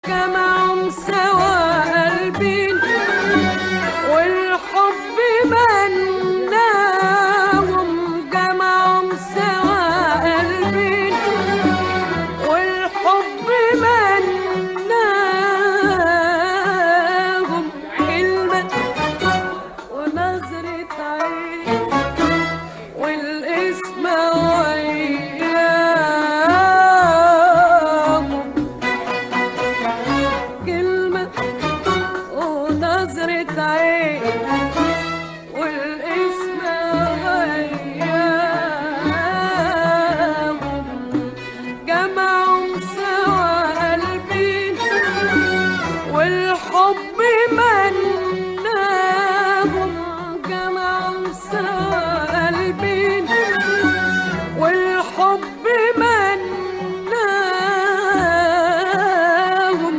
جمعهم سوا قلبين والحب مناهم، جمعهم سوا قلبين والحب مناهم، كلمة ونظرة عين والاسم وياهم، كلمة ونظرة عين والاسم وياهم، جمعهم سوا قلبين والحب من